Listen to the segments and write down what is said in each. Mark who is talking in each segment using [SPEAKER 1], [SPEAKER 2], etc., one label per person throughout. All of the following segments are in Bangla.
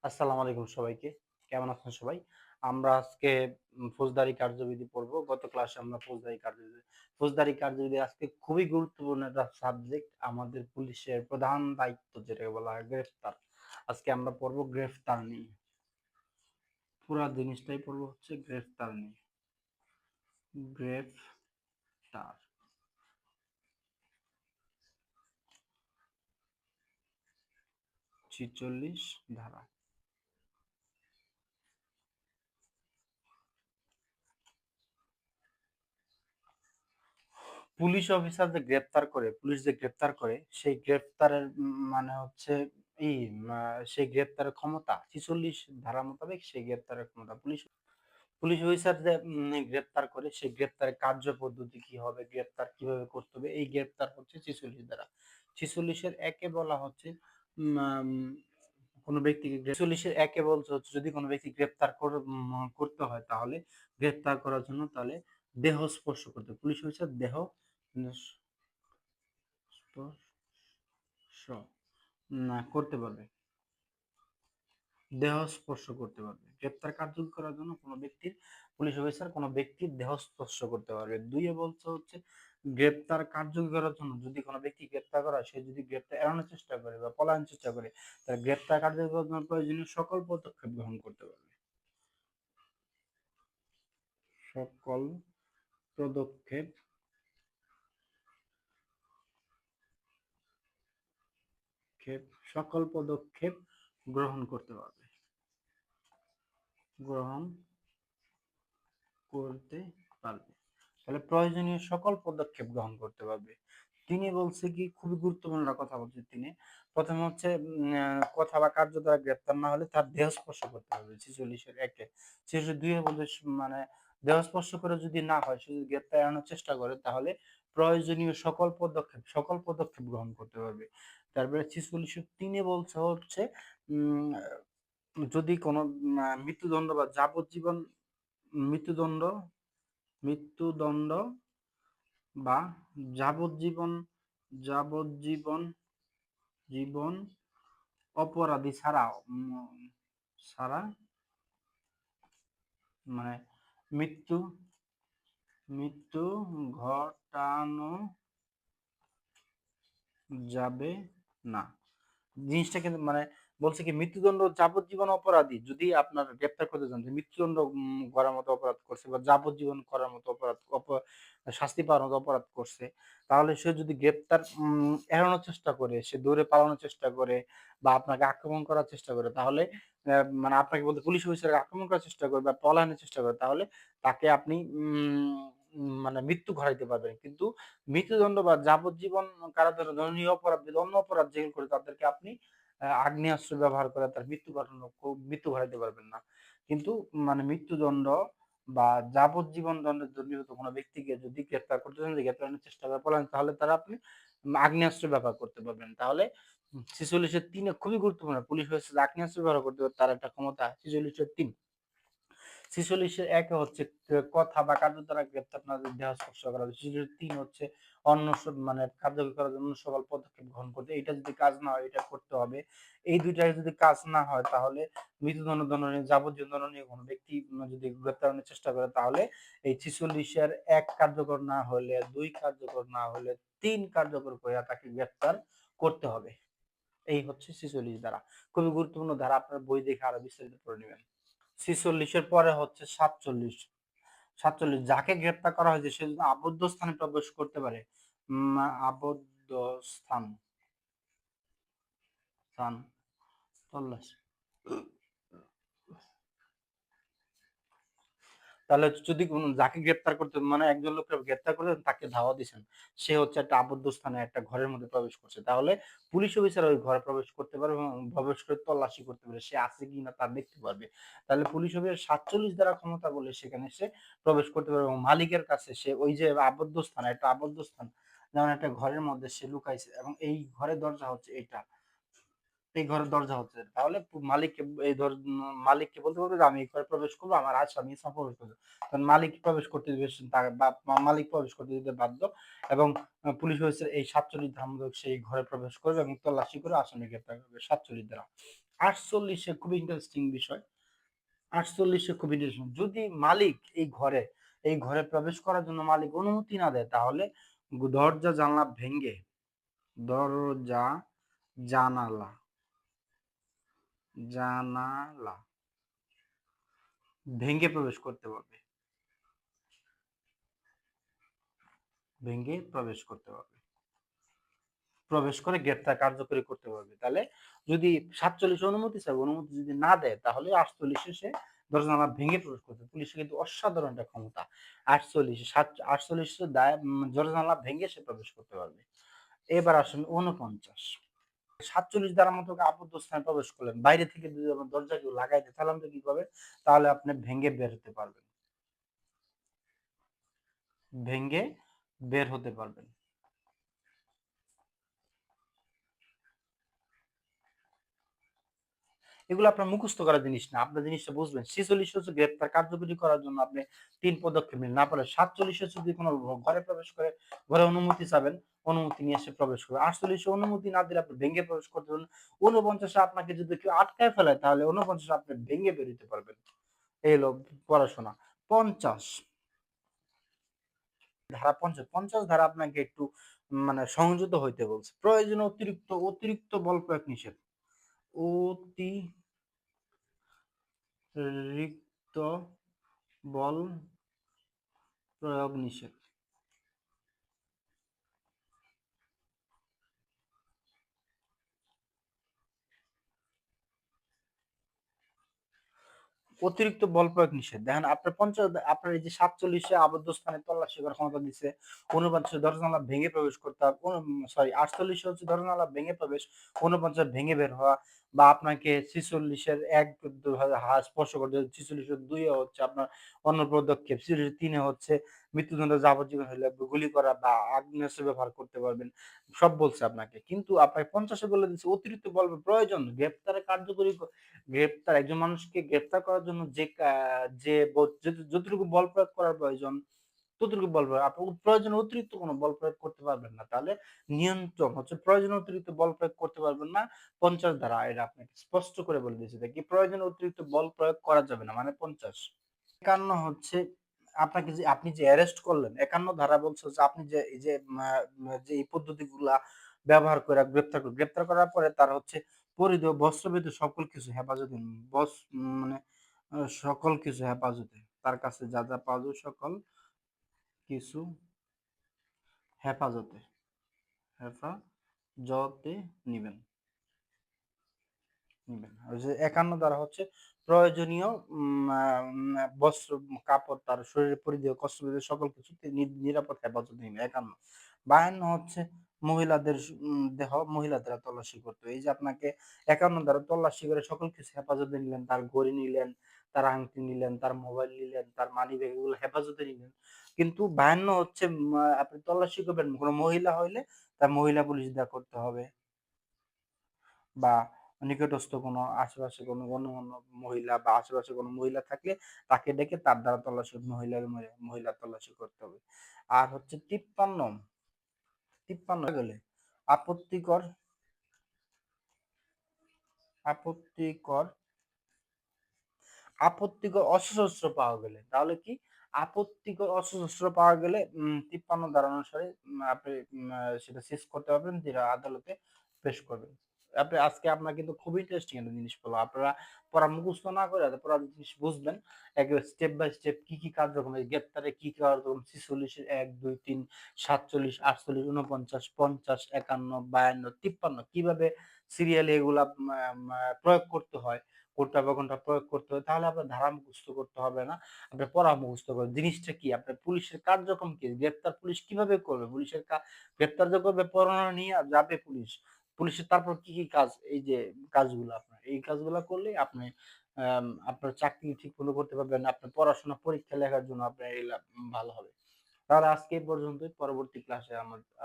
[SPEAKER 1] আসসালামু আলাইকুম সবাইকে। কেমন আছেন সবাই? আমরা আজকে ফৌজদারি কার্যবিধি পড়ব। গত ক্লাসে আমরা ফৌজদারি কার্যবিধি আজকে খুবই গুরুত্বপূর্ণ একটা সাবজেক্ট। আমাদের পুলিশের প্রধান দায়িত্ব যেটাকে বলা হয় গ্রেফতার। আজকে আমরা পড়ব গ্রেফতার নিয়ে। পুরা জিনিসটাই পড়ব হচ্ছে গ্রেফতার নিয়ে। গ্রেফতার ৪৬ ধারা। পুলিশ অফিসার যে গ্রেপ্তার করে, পুলিশ যে গ্রেপ্তার করে সেই গ্রেপ্তারের মানে হচ্ছে ই সেই গ্রেপ্তারের ক্ষমতা ৪৬ ধারা মোতাবেক সেই গ্রেপ্তারের ক্ষমতা পুলিশ পুলিশ অফিসার যে গ্রেপ্তার করে সেই গ্রেপ্তারের কার্যপদ্ধতি কি হবে, গ্রেপ্তার কিভাবে করতে হবে, এই গ্রেপ্তার হচ্ছে ৪৬ ধারা। ৪৬-এর একে বলা হচ্ছে কোনো ব্যক্তিকে ৪৬-এর একে বলছে হচ্ছে যদি কোনো ব্যক্তি গ্রেপ্তার করতে হয় তাহলে গ্রেপ্তার করার জন্য তাহলে দেহ স্পর্শ করতে হবে। পুলিশ অফিসার দেহ স্পর্শ না করতে পারবে, দেহ স্পর্শ করতে পারবে। গ্রেপ্তার কার্যকর করার জন্য কোনো ব্যক্তির পুলিশ অফিসার কোনো ব্যক্তির দেহ স্পর্শ করতে পারবে। দুইয়ে বলছে হচ্ছে গ্রেপ্তার কার্যকর করার জন্য যদি কোনো ব্যক্তি গ্রেপ্তার করা সে যদি গ্রেপ্তার এড়ানোর চেষ্টা করে বা পলায়নের চেষ্টা করে তাহলে গ্রেপ্তার কার্যকর করার জন্য প্রয়োজনীয় সকল পদক্ষেপ গ্রহণ করতে পারবে। সকল পদক্ষেপ সকল পদক্ষেপ গ্রহণ করতে পারবে, গ্রহণ করতে পারবে। তাহলে প্রয়োজনীয় সকল পদক্ষেপ গ্রহণ করতে পারবে। তিনি বলছে কি খুবই গুরুত্বপূর্ণ একটা কথা বলছে তিনি। প্রথমে হচ্ছে কথা বা কার্য দ্বারা গ্রেপ্তার না হলে তার দেহ স্পর্শ করতে হবে ৪৬-এর একে। ৪৬-এর ২-এ বলছে মানে দেহ স্পর্শ করে যদি না হয় সে যদি গ্রেপ্তার এড়ানোর চেষ্টা করে তাহলে প্রয়োজনীয় সকল পদক্ষেপ গ্রহণ করতে পারবে। তারপরে ৪৬-এর ৩-এ বলছে হচ্ছে উম যদি কোনো মৃত্যুদণ্ড বা মৃত্যুদণ্ড মৃত্যুদণ্ড বা যাবজ্জীবন যাবজ্জীবন জীবন অপরাধী ছাড়া মানে মৃত্যু মৃত্যু ঘটানো যাবে না। জিনিসটা কিন্তু মানে বলছে কি মৃত্যুদণ্ড যাবজ্জীবন অপরাধী যদি আপনার গ্রেপ্তার করতে চান যে মৃত্যুদণ্ড করার মতো অপরাধ করছে বা যাবজ্জীবন করার মতো শাস্তি পাওয়ার মতো অপরাধ করছে তাহলে সে যদি গ্রেপ্তার এড়ানোর চেষ্টা করে সে দৌড়ে পালানোর চেষ্টা করে বা আপনাকে আক্রমণ করার চেষ্টা করে তাহলে মানে আপনাকে বলতে পুলিশ অফিসার আক্রমণ করার চেষ্টা করে বা পলায়নের চেষ্টা করে তাহলে তাকে আপনি মানে মৃত্যু ঘটাইতে পারবেন কিন্তু মৃত্যুদণ্ড বা যাবজ্জীবন কারাদণ্ড দণ্ডনীয় অপরাধ অন্য অপরাধ যেগুলো করে তাদেরকে আপনি আগ্নেয়াস্ত্র ব্যবহার করে তার মৃত্যু ঘটাইতে পারবেন না। কিন্তু মানে মৃত্যুদণ্ড বা যাবজ্জীবন দণ্ডে দণ্ডিত কোনো ব্যক্তিকে যদি গ্রেপ্তার করতে চান, গ্রেপ্তারের চেষ্টা করে পলায়ন তাহলে তারা আপনি আগ্নেয়াস্ত্র ব্যবহার করতে পারবেন। তাহলে ৪৬-এর ৩-এ খুবই গুরুত্বপূর্ণ পুলিশ হচ্ছে আগ্নেয়াস্ত্র ব্যবহার করতে পারে তার একটা ক্ষমতা ৪৬-এর ৩। ৪৬-এর ১ হচ্ছে কথা বা কার্য দ্বারা গ্রেপ্তার না হলে দেহ স্পর্শ করা হবে। ৪৬-এর ৩ হচ্ছে মানে কার্যকর করার জন্য সকল পদক্ষেপ গ্রহণ করতে। এইটা যদি কাজ না হয় এটা করতে হবে। এই ২ টায় যদি কাজ না হয় তাহলে মৃত্যুদণ্ড দণ্ডনীয় যাবজ্জীবন দণ্ডনীয় কোনো ব্যক্তি যদি গ্রেপ্তারের চেষ্টা করে তাহলে এই ৪৬-এর ১ কার্যকর না হলে, ২ কার্যকর না হলে ৩ কার্যকর কইরা তাকে গ্রেপ্তার করতে হবে। এই হচ্ছে ৪৬ ধারা। খুবই গুরুত্বপূর্ণ ধারা আপনার বই দেখে আরো বিস্তারিত পড়ে নিবেন। ৪৬-এর পরে হচ্ছে ৪৭। ৪৭ যাকে গ্রেপ্তার করা হয়েছে সে যদি আবদ্ধ স্থানে প্রবেশ করতে পারে আবদ্ধ স্থান স্থান তল্লাশি তাহলে যদি কোনো যাকে গ্রেপ্তার করতে মানে একজন লোককে গ্রেপ্তার করে তাকে ধাওয়া দিয়েছেন সে হচ্ছে একটা আবদ্ধ স্থানে একটা ঘরের মধ্যে প্রবেশ করছে তাহলে পুলিশ অফিসার ওই ঘরে প্রবেশ করতে পারবে এবং প্রবেশ করে তল্লাশি করতে পারে সে আছে কি না তা দেখতে পারবে তাহলে পুলিশ অফিসার ৪৭ দ্বারা ক্ষমতা বলে সেখানে সে প্রবেশ করতে পারবে এবং মালিকের কাছে সে ওই যে আবদ্ধ স্থান একটা আবদ্ধ স্থান যেমন একটা ঘরের মধ্যে সে লুকাইছে এবং এই ঘরের দরজা হচ্ছে এটা এই ঘরের দরজা হচ্ছে তাহলে মালিককে এই ধর মালিককে বলতে পারবে যে আমি এই ঘরে প্রবেশ করবো আমার আসামি ইসলাম প্রবেশ করবে তখন মালিক প্রবেশ করতে দিবে বা মালিক প্রবেশ করতে দিতে বাধ্য এবং পুলিশ অফিসার এই ৪৭ ধারা মোতাবেক সেই ঘরে প্রবেশ করবে এবং তল্লাশি করে আসামি গ্রেপ্তার করবে ৪৭ ধারা 48 খুব ইন্টারেস্টিং বিষয়। 48 খুব ইন্টারেস্টিং। যদি মালিক এই ঘরে প্রবেশ করার জন্য মালিক অনুমতি না দেয়, তাহলে দরজা জানলা ভেঙে দরজা জানালা জানালা ভেঙে প্রবেশ করতে পারবে, ভেঙে প্রবেশ করতে পারবে, প্রবেশ করে গ্রেপ্তার কার্যকরী করতে পারবে। তাহলে যদি 47 অনুমতি চায়, অনুমতি যদি না দেয়, তাহলে 48 সে দরজা জানালা ভেঙে প্রবেশ করতে। পুলিশের কিন্তু অসাধারণ একটা ক্ষমতা। 48 দায় দরজা জানালা ভেঙে সে প্রবেশ করতে পারবে। এবার আসুন 49। 47 দ্বারা মতো আবদ্ধ স্থানে প্রবেশ করলেন, বাইরে থেকে যদি আপনার দরজা কেউ লাগাই দেয়, তাহলে আপনি কি করবেন? তাহলে আপনি ভেঙে বের হতে পারবেন, ভেঙে বের হতে পারবেন। এগুলো আপনার মুখস্থ করার জিনিস না, আপনার জিনিসটা বুঝবেন। 46 হচ্ছে গ্রেপ্তার কার্যকরী করার জন্য আপনি 3 পদক্ষেপ নিলেন, না পারলে 47 হচ্ছে যদি কোনো ঘরে প্রবেশ করে, ঘরে অনুমতি চাবেন, অনুমতি নিয়ে এসে প্রবেশ করবে। 48 অনুমতি না দিলে আপনি ভেঙে প্রবেশ করতে পারবেন। 49 আপনাকে যদি কেউ আটকায় ফেলে, তাহলে 49 আপনি ভেঙে বের হতে পারবেন। এই হলো পড়াশোনা। 50 ধারা, 50 ধারা আপনাকে একটু মানে সংযত হইতে বলছে। প্রয়োজনে অতিরিক্ত বল প্রয়োগ নিষেধ। অতিরিক্ত বল প্রয়োগ নিষেধ। অতিরিক্ত বল প্রয়োগ নিষেধ। দেখেন আপনার আপনার এই যে 47 আবদ্ধ স্থানে তল্লাশি করার ক্ষমতা দিচ্ছে। 49 দরজা জানালা ভেঙে প্রবেশ করতে হবে। সরি, 48 হচ্ছে দরজা জানালা ভেঙে প্রবেশ, 49 ভেঙে বের হওয়া, বা আপনাকে 46 এক স্পর্শ করতে, 46 2 এ হচ্ছে আপনার অন্য পদক্ষেপ, 46 3 এ হচ্ছে মৃত্যুদণ্ড যাবজ্জীবন হলে গুলি করা বা আগ্নেয়াস্ত্র ব্যবহার করতে পারবেন। সব বলছে আপনাকে। কিন্তু আপনাকে 50 বলে দিচ্ছে অতিরিক্ত বল প্রয়োজন গ্রেপ্তারে কার্যকরী একজন মানুষকে গ্রেপ্তার করার জন্য যতটুকু বল প্রয়োগ করার প্রয়োজন, ততটুকু বল প্রয়োগ। আপনি প্রয়োজনে অতিরিক্ত কোনো বল প্রয়োগ করতে পারবেন না। তাহলে নিয়ন্ত্রণ হচ্ছে প্রয়োজনে অতিরিক্ত বল প্রয়োগ করতে পারবেন না। 50 ধারা এটা আপনাকে স্পষ্ট করে বলে দিয়েছে যে কি প্রয়োজনে অতিরিক্ত বল প্রয়োগ করা যাবে না, মানে 50। 51 হচ্ছে আপনি যে অ্যারেস্ট করলেন, 51 ধারা বলছে যে আপনি যে এই যে যে এই পদ্ধতিগুলা ব্যবহার করে গ্রেপ্তার করার পরে তার হচ্ছে পরিধেয় বস্ত্রবিধ সকল কিছু হেফাজতে, মানে সকল কিছু হেফাজতে, তার কাছে যা যা পাওয়া যায় সকল কিছু হেফাজতে হেফাজতে নিবেন। নিবেন। আর যে 51 দ্বারা হচ্ছে প্রয়োজনীয় বস্ত্র, কাপড়, তার শরীরে পরিধেয় কষ্টবিধেয় সকল কিছু নিরাপদ হেফাজতে নিবেন। 51। 52 হচ্ছে মহিলাদের দেহ মহিলাদের তল্লাশি করতে হবে। এই যে আপনাকে 51 দ্বারা তল্লাশি করে সকল কিছু হেফাজতে নিলেন, তার ঘড়ি নিলেন, তার আংটি নিলেন, তার মোবাইল নিলেন, তার মানি ব্যাগ, এগুলো হেফাজতে নিলেন। কিন্তু 52 হচ্ছে আপনি তল্লাশি করবেন কোনো মহিলা হইলে তার মহিলা পুলিশ দিয়ে করতে হবে, বা নিকটস্থ কোনো আশেপাশে কোনো গণ্যমান্য মহিলা বা আশেপাশে কোনো মহিলা থাকলে তাকে ডেকে তার দ্বারা তল্লাশি, মহিলা তল্লাশি করতে হবে। আর হচ্ছে 53 গেলে আপত্তিকর আপত্তিকর আপত্তিকর অস্ত্রশস্ত্র পাওয়া গেলে, তাহলে কি আপত্তিকর অস্ত্রশস্ত্র পাওয়া গেলে 53 ধারা অনুসারে আপনি সেটা সিজ করতে পারবেন, যেটা আদালতে পেশ করবেন। আপনি আজকে আপনার কিন্তু খুব ইন্টারেস্টিং একটা জিনিস বললাম। আপনারা পড়া মুখস্থ না করে পড়া জিনিস বুঝবেন। একেবারে স্টেপ বাই স্টেপ কি কি কার্যক্রম, গ্রেপ্তারে কি কি কার্যক্রম, 46 এর 1 2 3 47 48 49 50 51 52 53 কিভাবে সিরিয়ালি এগুলা প্রয়োগ করতে হয়, কোনটা বা কোনটা প্রয়োগ করতে হয়, তাহলে আপনার ধারা মুখস্থ করতে হবে না, আপনার পড়া মুখস্থ করবে। জিনিসটা কি, আপনার পুলিশের কার্যক্রম কি, গ্রেপ্তার পুলিশ কিভাবে করবে, গ্রেপ্তার যে করবে, পরোয়ানা নিয়ে যাবে পুলিশের তারপর কি কি কাজ, এই যে কাজগুলো আপনার এই কাজগুলো করলে আপনি আপনার চাকরি ঠিক মতো করতে পারবেন, আপনার পড়াশোনা পরীক্ষা লেখার জন্য আপনার এগুলা ভালো হবে। তাহলে আজকে এই পর্যন্তই, পরবর্তী ক্লাসে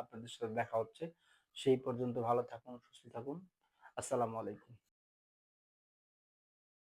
[SPEAKER 1] আপনাদের সাথে দেখা হচ্ছে। সেই পর্যন্ত ভালো থাকুন, সুস্থ থাকুন। আসসালামু আলাইকুম।